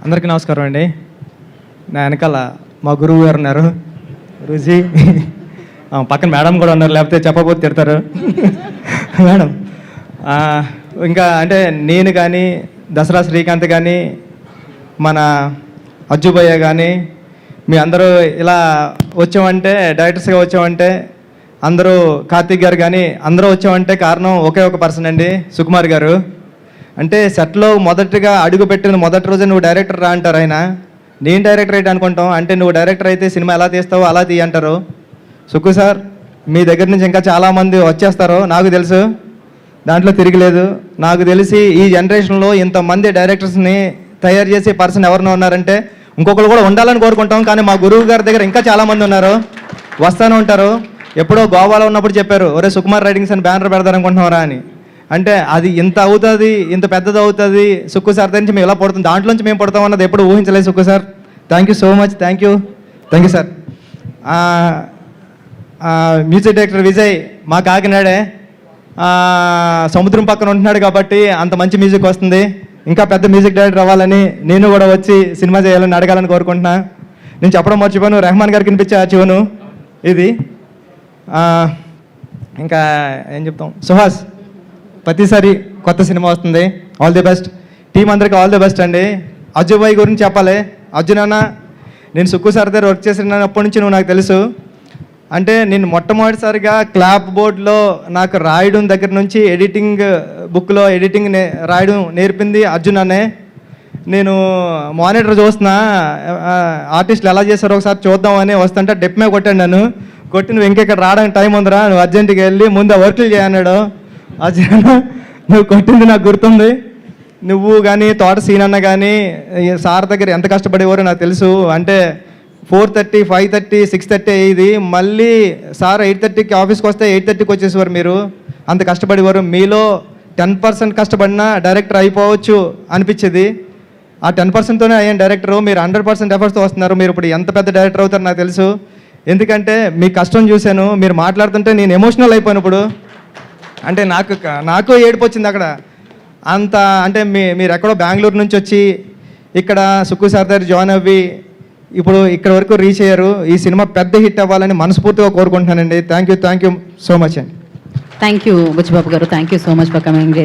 అందరికీ నమస్కారం అండి. నా వెనకాల మా గురువు గారు ఉన్నారు, రుజి. పక్కన మేడం కూడా ఉన్నారు, లేకపోతే చెప్పకపోతే తిడతారు. మేడం ఇంకా అంటే నేను కానీ, దసరా శ్రీకాంత్ కానీ, మన అజ్జుభయ్య కానీ, మీ అందరూ ఇలా వచ్చామంటే, డైరెక్టర్స్గా వచ్చామంటే, అందరూ కార్తీక్ గారు కానీ అందరూ వచ్చామంటే కారణం ఒకే ఒక పర్సన్ అండి, సుకుమార్ గారు. అంటే సెట్లో మొదటిగా అడుగు పెట్టిన మొదటి రోజు నువ్వు డైరెక్టర్ రా అంటారు ఆయన. నేను డైరెక్టర్ అయితే అనుకుంటాం, అంటే నువ్వు డైరెక్టర్ అయితే సినిమా ఎలా తీస్తావో అలా తీ అంటారు. సుక్కు సార్, మీ దగ్గర నుంచి ఇంకా చాలామంది వచ్చేస్తారు నాకు తెలుసు, దాంట్లో తిరిగిలేదు. నాకు తెలిసి ఈ జనరేషన్లో ఇంతమంది డైరెక్టర్స్ని తయారు చేసే పర్సన్ ఎవరినో ఉన్నారంటే ఇంకొకరు కూడా ఉండాలని కోరుకుంటాం. కానీ మా గురువు గారి దగ్గర ఇంకా చాలామంది ఉన్నారు, వస్తూనే ఉంటారు. ఎప్పుడో గోవాలో ఉన్నప్పుడు చెప్పారు, ఒరే సుకుమార్ రైటింగ్స్ అని బ్యానర్ పెడతారనుకుంటున్నారా అని. అంటే అది ఇంత అవుతుంది, ఇంత పెద్దది అవుతుంది సుక్కు సార్ దగ్గర నుంచి మేము ఎలా పడుతుంది, దాంట్లోంచి మేము పడతాం అన్నది ఎప్పుడు ఊహించలేదు Sukku sir. Thank you so much, thank you sir. Music director Vijay మా కాకినాడే, సముద్రం పక్కన ఉంటున్నాడు కాబట్టి అంత మంచి మ్యూజిక్ వస్తుంది. ఇంకా పెద్ద మ్యూజిక్ డైరెక్టర్ అవ్వాలని, నేను కూడా వచ్చి సినిమా చేయాలని అడగాలని కోరుకుంటున్నా. నేను చెప్పడం మర్చిపోయాను, రెహమాన్ గారికి వినిపించే చివను ఇది. ఇంకా ఏం చెప్తాం, సుహాస్ ప్రతిసారి కొత్త సినిమా వస్తుంది, ఆల్ ది బెస్ట్. టీం అందరికీ ఆల్ ది బెస్ట్ అండి. అజ్జుబాయ్ గురించి చెప్పాలి. అర్జున్ అన్న, నేను సుక్కు సార్ దగ్గర వర్క్ చేసినప్పటి నుంచి నువ్వు నాకు తెలుసు. అంటే నేను మొట్టమొదటిసారిగా క్లాప్ బోర్డ్లో నాకు రాయడం దగ్గర నుంచి ఎడిటింగ్ బుక్లో ఎడిటింగ్ రాయడం నేర్పింది అర్జున్ అన్నే. నేను మానిటర్ చూస్తున్నా, ఆర్టిస్టులు ఎలా చేస్తారో ఒకసారి చూద్దామని వస్తుంటే డెప్మే కొట్టాను. నన్ను కొట్టి నువ్వు ఇంకెక్కడ రావడానికి టైం ఉందిరా, నువ్వు అర్జెంట్గా వెళ్ళి ముందు ఆ వర్క్లు చేయన్నాడు. అర్జున్ నువ్వు కొట్టింది నాకు గుర్తుంది. నువ్వు కానీ తోట సీనన్న కానీ సార్ దగ్గర ఎంత కష్టపడేవారో నాకు తెలుసు. అంటే 4:30, 5:30, 6:30 అయ్యేది, మళ్ళీ సార్ 8:30కి ఆఫీస్కి వస్తే 8:30కి వచ్చేసేవారు. మీరు అంత కష్టపడేవారు. మీలో 10% కష్టపడినా డైరెక్టర్ అయిపోవచ్చు అనిపించేది. ఆ 10%తోనే అయ్యాను డైరెక్టరు. మీరు 100% ఎఫర్ట్స్తో వస్తున్నారు. మీరు ఇప్పుడు ఎంత పెద్ద డైరెక్టర్ అవుతారో నాకు తెలుసు. ఎందుకంటే మీ కష్టం చూశాను. మీరు మాట్లాడుతుంటే నేను ఎమోషనల్ అయిపోయాను ఇప్పుడు. అంటే నాకు ఏడుపు వచ్చింది అక్కడ. అంత అంటే మీరు ఎక్కడో బెంగళూరు నుంచి వచ్చి ఇక్కడ సుక్కు సార్ దగ్గర జాయిన్ అవ్వి ఇప్పుడు ఇక్కడ వరకు రీచ్ అయ్యారు. ఈ సినిమా పెద్ద హిట్ అవ్వాలని మనస్ఫూర్తిగా కోరుకుంటున్నానండి. థ్యాంక్ యూ సో మచ్ అండి. థ్యాంక్ యూ బుచ్చిబాబు గారు, thank you so much for coming.